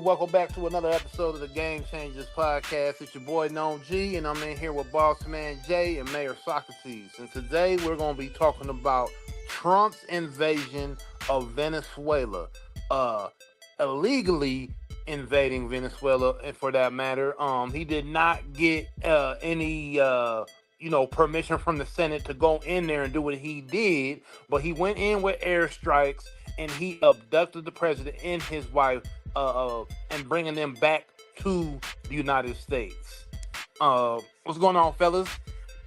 Welcome back to another episode of the Game Changers Podcast. It's your boy Known G, and I'm in here with Boss Man Jay and Mayor Socrates. And today we're going to be talking about Trump's invasion of Venezuela, illegally invading Venezuela, and for that matter, he did not get any permission from the Senate to go in there and do what he did, but he went in with airstrikes and he abducted the president and his wife, and bringing them back to the United States. What's going on, fellas?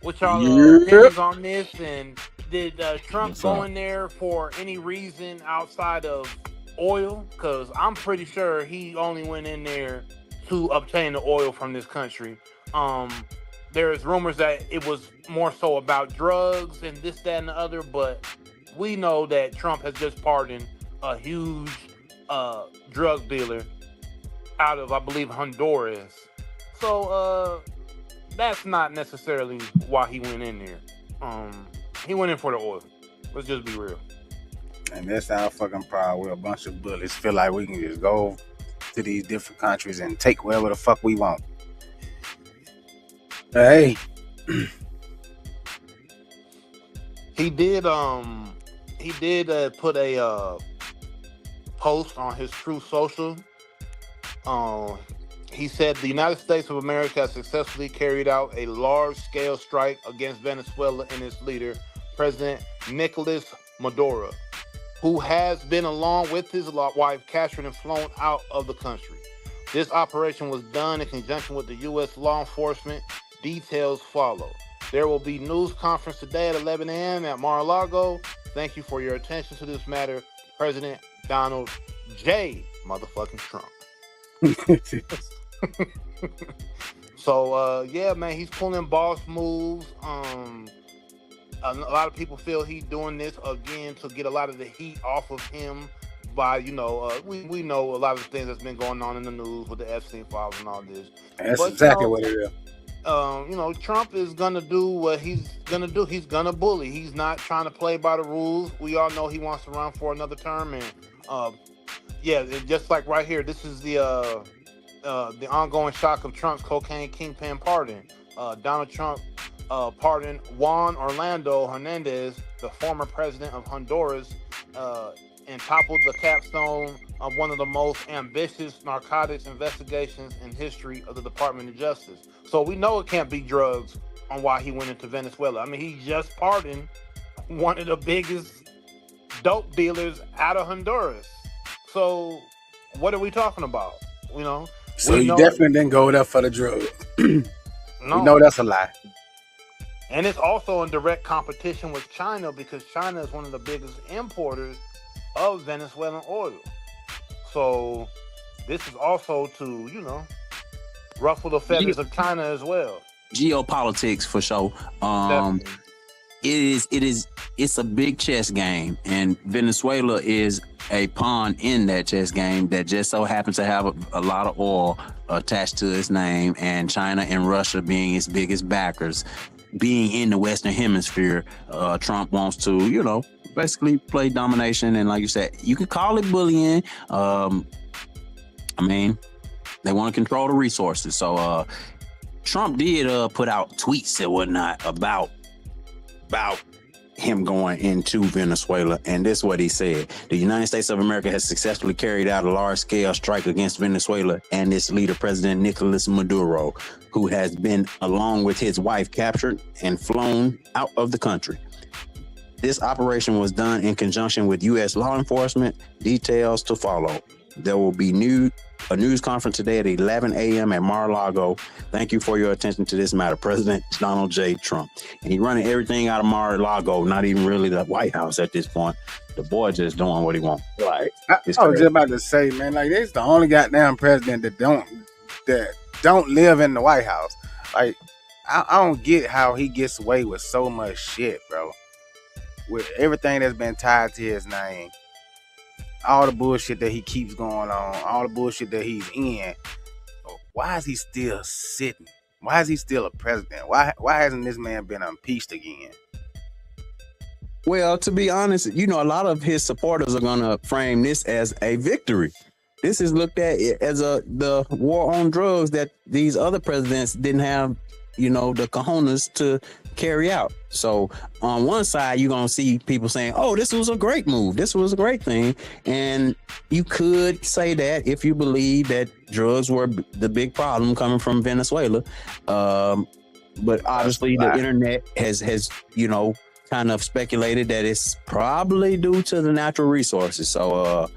What y'all opinions on this? And did Trump go in there for any reason outside of oil? Because I'm pretty sure he only went in there to obtain the oil from this country. There's rumors that it was more so about drugs and this, that, and the other, but we know that Trump has just pardoned a huge drug dealer out of, I believe, Honduras. So that's not necessarily why he went in there. He went in for the oil. Let's just be real. And that's our fucking problem. We're a bunch of bullies. Feel like we can just go to these different countries and take wherever the fuck we want. Hey. He did put a post on his Truth Social. He said the United States of America has successfully carried out a large-scale strike against Venezuela and its leader, President Nicolas Maduro, who has been, along with his wife, captured and flown out of the country. This operation was done in conjunction with the U.S. law enforcement. Details follow. There will be news conference today at 11 a.m. at Mar-a-Lago. Thank you for your attention to this matter, President Donald J. motherfucking Trump. So, yeah, man, he's pulling boss moves. A lot of people feel he's doing this again to get a lot of the heat off of him by, we know a lot of the things that's been going on in the news with the Epstein files and all this. That's exactly what it is. Trump is going to do what he's going to do. He's going to bully. He's not trying to play by the rules. We all know he wants to run for another term. And, just like right here, this is the ongoing shock of Trump's cocaine kingpin pardon. Donald Trump pardoned Juan Orlando Hernandez, the former president of Honduras, and toppled the capstone of one of the most ambitious narcotics investigations in history of the Department of Justice. So we know it can't be drugs on why he went into Venezuela. I mean, he just pardoned one of the biggest dope dealers out of Honduras. So what are we talking about? So you definitely didn't go there for the drugs. No. We know that's a lie. And it's also in direct competition with China, because China is one of the biggest importers of Venezuelan oil. So this is also to, ruffle the feathers of China as well. Geopolitics for sure. It's a big chess game, and Venezuela is a pawn in that chess game that just so happens to have a lot of oil attached to its name, and China and Russia being its biggest backers. Being in the Western Hemisphere, Trump wants to, basically play domination. And like you said, you could call it bullying. They want to control the resources. So Trump did put out tweets and whatnot about him going into Venezuela. And this is what he said. The United States of America has successfully carried out a large-scale strike against Venezuela and its leader, President Nicolas Maduro, who has been, along with his wife, captured and flown out of the country. This operation was done in conjunction with U.S. law enforcement. Details to follow. There will be a news conference today at 11 a.m. at Mar-a-Lago. Thank you for your attention to this matter, President Donald J. Trump. And he's running everything out of Mar-a-Lago, not even really the White House at this point. The boy just doing what he wants. Like, I was just about to say, man, like, this is the only goddamn president that don't live in the White House. Like, I don't get how he gets away with so much shit, bro. With everything that's been tied to his name, all the bullshit that he keeps going on, all the bullshit that he's in. Why is he still sitting? Why is he still a president? Why hasn't this man been impeached again? Well, to be honest, a lot of his supporters are going to frame this as a victory. This is looked at as the war on drugs that these other presidents didn't have, the cojones to carry out. So on one side, you're gonna see people saying, "Oh, this was a great move. This was a great thing," and you could say that if you believe that drugs were the big problem coming from Venezuela. But obviously, the internet has kind of speculated that it's probably due to the natural resources. So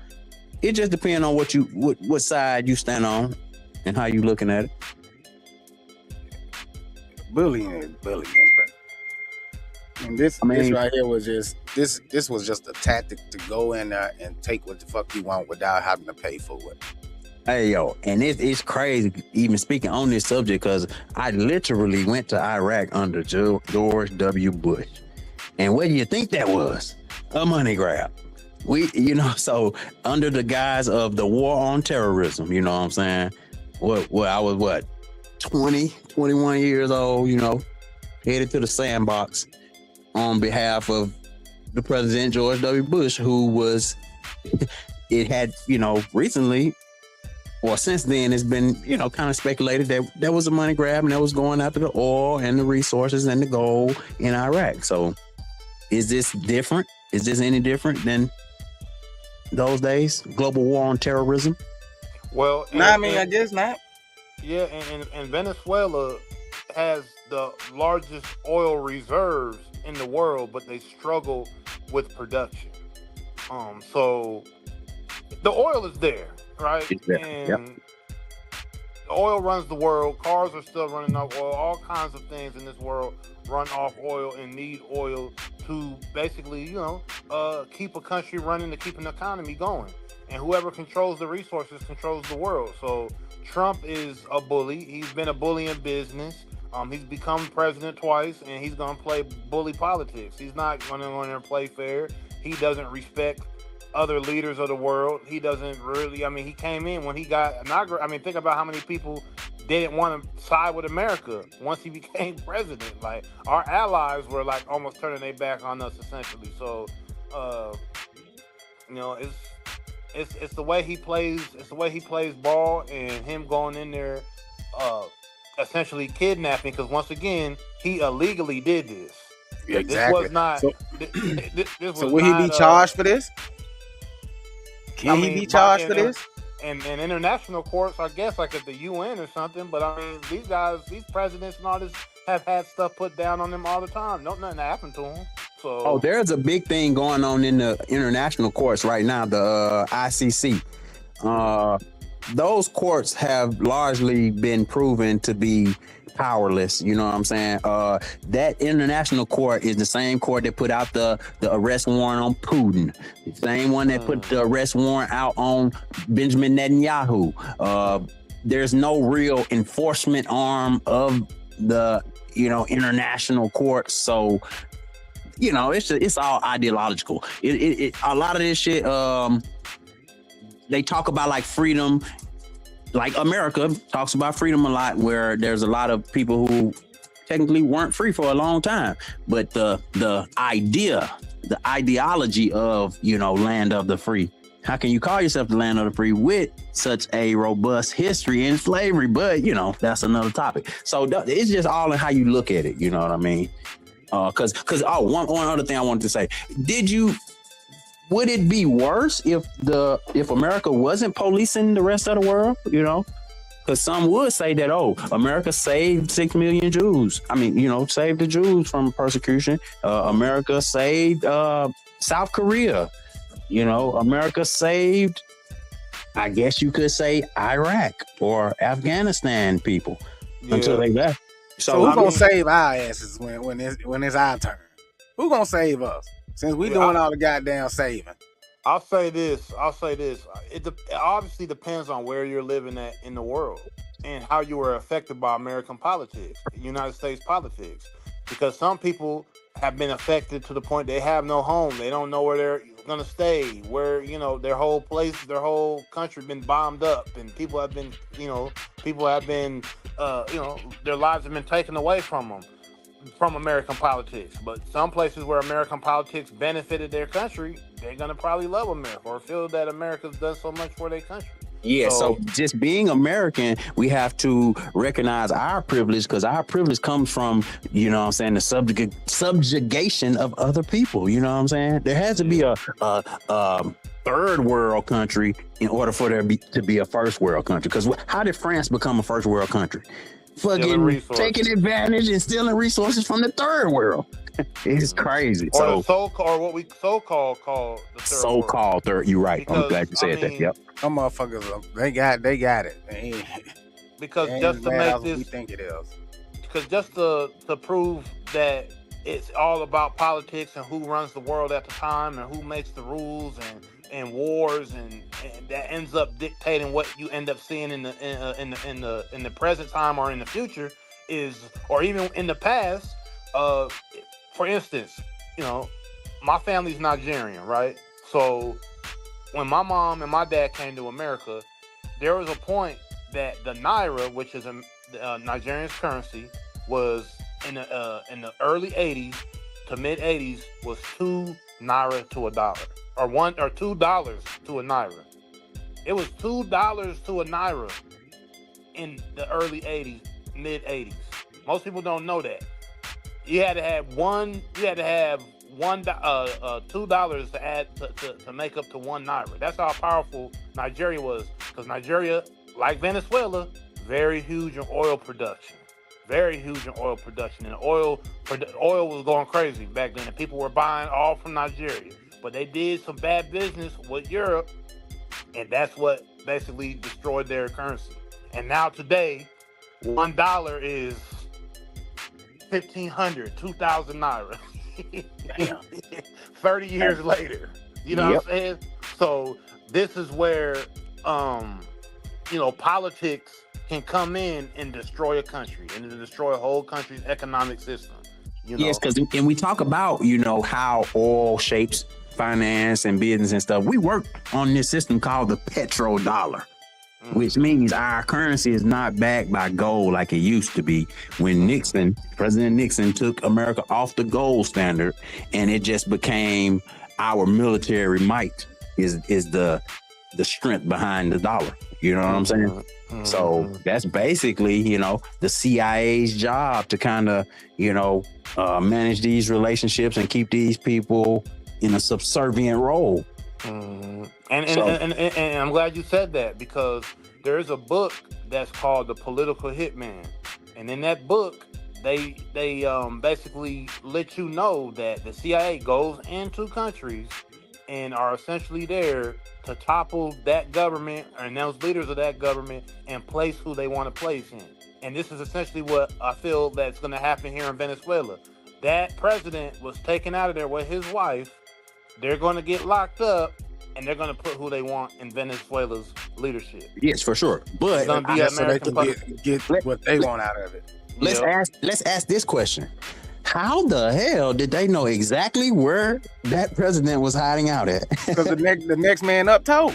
it just depends on what side you stand on and how you looking at it. Bullying is bullying, bro. And this right here was just this was just a tactic to go in there and take what the fuck you want without having to pay for it. Hey, yo, and it's crazy even speaking on this subject because I literally went to Iraq under George W. Bush. And what do you think that was? A money grab. So under the guise of the war on terrorism, you know what I'm saying? I was 20, 21 years old, headed to the sandbox on behalf of the President George W. Bush, who was, it had, recently, or since then, it's been, kind of speculated that there was a money grab and that was going after the oil and the resources and the gold in Iraq. So is this different? Is this any different than those days? Global war on terrorism? Well, I guess not. Yeah, and Venezuela has the largest oil reserves in the world, but they struggle with production. So the oil is there, right? It's there. And Yep. the oil runs the world. Cars are still running off oil. All kinds of things in this world run off oil and need oil to basically, keep a country running, to keep an economy going. And whoever controls the resources controls the world. So Trump is a bully. He's been a bully in business. He's become president twice, and he's going to play bully politics. He's not going to go in there and play fair. He doesn't respect other leaders of the world. He doesn't really, he came in when he got inaugurated. Think about how many people didn't want to side with America once he became president. Like, our allies were like almost turning their back on us essentially. So, it's the way he plays. It's the way he plays ball, and him going in there, essentially kidnapping. Because once again, he illegally did this. Exactly. This was not. So, this was so will he be charged for this? Can he be charged for this? And international courts, I guess, like at the UN or something. But these presidents and all this have had stuff put down on them all the time. Nothing happened to them. So, there's a big thing going on in the international courts right now, the ICC. Those courts have largely been proven to be powerless. You know what I'm saying? That international court is the same court that put out the arrest warrant on Putin, the same one that put the arrest warrant out on Benjamin Netanyahu. There's no real enforcement arm of the international court. So it's all ideological. A lot of this shit. They talk about like freedom, like America talks about freedom a lot, where there's a lot of people who technically weren't free for a long time. But the ideology of, land of the free. How can you call yourself the land of the free with such a robust history in slavery? But, that's another topic. So it's just all in how you look at it. You know what I mean? Because one other thing I wanted to say, would it be worse if America wasn't policing the rest of the world? Because some would say that, America saved 6 million Jews. Saved the Jews from persecution. America saved South Korea. America saved, I guess you could say, Iraq or Afghanistan people until they left. So who's gonna save our asses when it's our turn? Who gonna save us? Since we doing all the goddamn saving. I'll say this. It obviously depends on where you're living at in the world and how you were affected by American politics, United States politics. Because some people have been affected to the point they have no home. They don't know where they're going to stay, where, their whole place, their whole country been bombed up, and people have been, their lives have been taken away from them. From American politics. But some places where American politics benefited their country, they're going to probably love America or feel that America's done so much for their country. Yeah, so just being American, we have to recognize our privilege because our privilege comes from, you know what I'm saying, the subjugation of other people. You know what I'm saying? There has to be a third world country in order for there to be a first world country. Because how did France become a first world country? Fucking taking advantage and stealing resources from the third world. It's crazy. Or the so-called, what we so-called call the third so-called third. You're right. Because, I'm glad you said that. Yep. Some motherfuckers, they got it. Because just to make this, we think it is. Because just to prove that it's all about politics and who runs the world at the time and who makes the rules and wars and that ends up dictating what you end up seeing in the present time or in the future is, or even in the past. For instance, you know, my family's Nigerian, right? So when my mom and my dad came to America, there was a point that the naira, which is a Nigerian's currency, was in the early 80s to mid 80s was 2 naira to a dollar, or $2 to a naira. It was $2 to a naira in the early 80s, mid 80s. Most people don't know that. You had to have $2 to add to make up to 1 naira. That's how powerful Nigeria was, because Nigeria, like Venezuela, very huge in oil production. Very huge in oil production, and oil was going crazy back then, and people were buying all from Nigeria. But they did some bad business with Europe, and that's what basically destroyed their currency. And now today, $1 is 1,500, 2,000 naira. Damn. 30 years later, you know what I'm saying? So this is where, politics can come in and destroy a country and to destroy a whole country's economic system. Yes, because we talk about, how oil shapes finance and business and stuff. We work on this system called the petrodollar, which means our currency is not backed by gold like it used to be when President Nixon took America off the gold standard, and it just became our military might is the strength behind the dollar. You know what I'm saying? So that's basically, the CIA's job to kind of, manage these relationships and keep these people in a subservient role. And I'm glad you said that, because there is a book that's called The Political Hitman, and in that book they basically let you know that the CIA goes into countries and are essentially there to topple that government and those leaders of that government and place who they want to place in. And this is essentially what I feel that's going to happen here in Venezuela. That president was taken out of there with his wife. They're going to get locked up, and they're going to put who they want in Venezuela's leadership. Yes, for sure. But so they can get what they want out of it. Let's ask this question. How the hell did they know exactly where that president was hiding out at? Because the next man up told.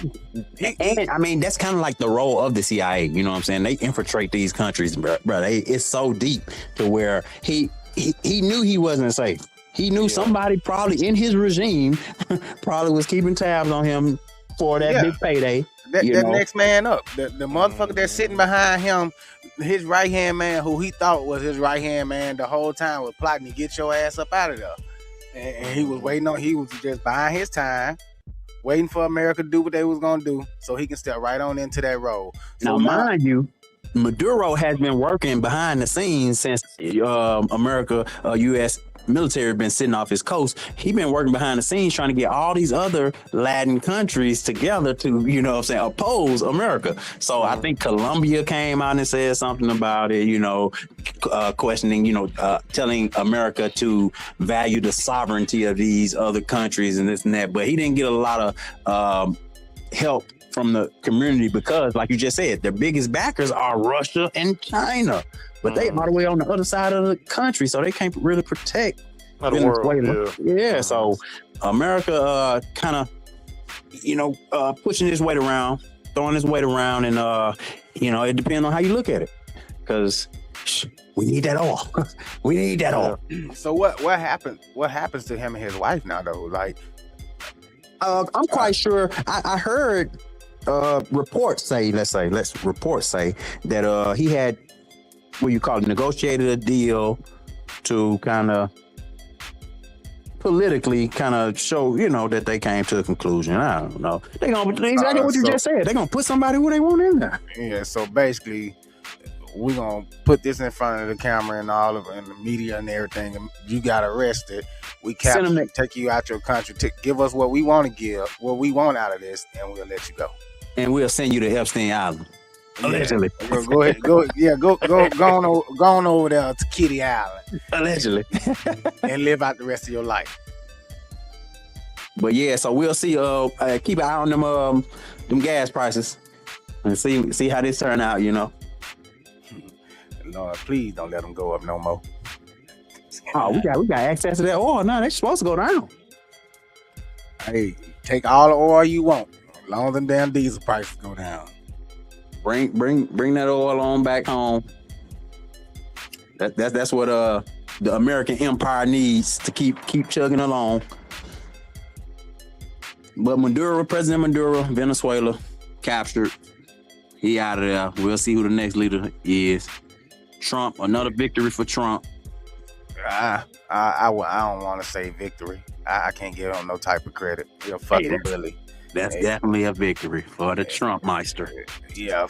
And I mean, that's kind of like the role of the CIA. You know what I'm saying? They infiltrate these countries, bro. It's so deep to where he knew he wasn't safe. He knew somebody probably in his regime probably was keeping tabs on him for that big payday. That next man up, the motherfucker that's sitting behind him, his right hand man, who he thought was his right hand man the whole time, was plotting to get your ass up out of there. And he was waiting he was just buying his time, waiting for America to do what they was gonna do, so he can step right on into that role. So now, mind you, Maduro has been working behind the scenes since America, U.S. military been sitting off his coast. He been working behind the scenes trying to get all these other Latin countries together to, oppose America. So I think Colombia came out and said something about it, questioning, telling America to value the sovereignty of these other countries and this and that. But he didn't get a lot of help from the community because, like you just said, their biggest backers are Russia and China. But they all the way on the other side of the country, so they can't really protect Venezuela. Yeah, so America kind of, pushing his weight around, throwing his weight around, and it depends on how you look at it. Because we need that oil. We need that oil. So what happened? What happens to him and his wife now, though? Like, I'm quite sure. I heard reports say that he had what you call it, negotiated a deal to kind of politically kind of show, that they came to a conclusion. I don't know. They gonna exactly what you just said. They gonna put somebody who they want in there. Yeah. So basically, we gonna put this in front of the camera and all of and the media and everything. And you got arrested. We capture you, take you out your country to give us what we want to give, what we want out of this, and we'll let you go. And we'll send you to Epstein Island. Allegedly. Go ahead. Go on over there to Kitty Island. Allegedly. And live out the rest of your life. But yeah, so we'll see. Keep an eye on them gas prices and see how this turn out. Lord, please don't let them go up no more. Oh, we got access to that oil now. They're supposed to go down. Hey, take all the oil you want, as long as them damn diesel prices go down. Bring that oil on back home. That's what the American empire needs to keep chugging along. But President Maduro, Venezuela, captured. He out of there. We'll see who the next leader is. Trump, another victory for Trump. I don't want to say victory. I can't give him no type of credit. He's a fucking bully. That's definitely a victory for the Trump meister. Yeah,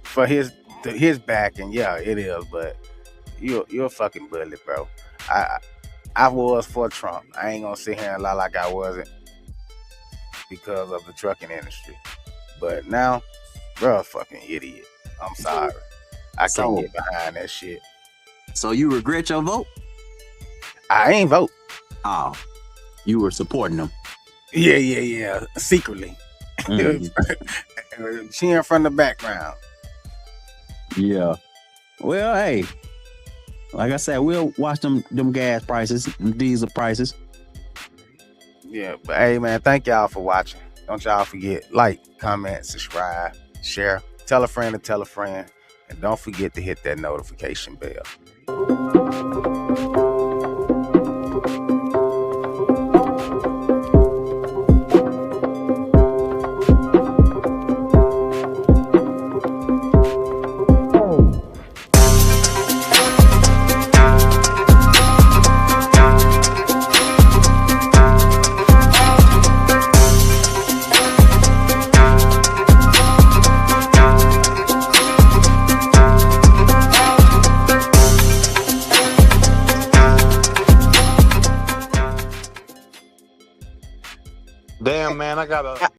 for his backing, yeah, it is. But you're a fucking bully, bro. I was for Trump. I ain't gonna sit here and lie like I wasn't because of the trucking industry. But now, bro, a fucking idiot. I'm sorry. I can't get behind that shit. So you regret your vote? I ain't vote. Oh, you were supporting them. Yeah. Secretly. Cheering from the background. Yeah. Well, hey, like I said, we'll watch them gas prices, them diesel prices. Yeah, but hey, man, thank y'all for watching. Don't y'all forget, like, comment, subscribe, share, tell a friend to tell a friend, and don't forget to hit that notification bell. Damn, man, I gotta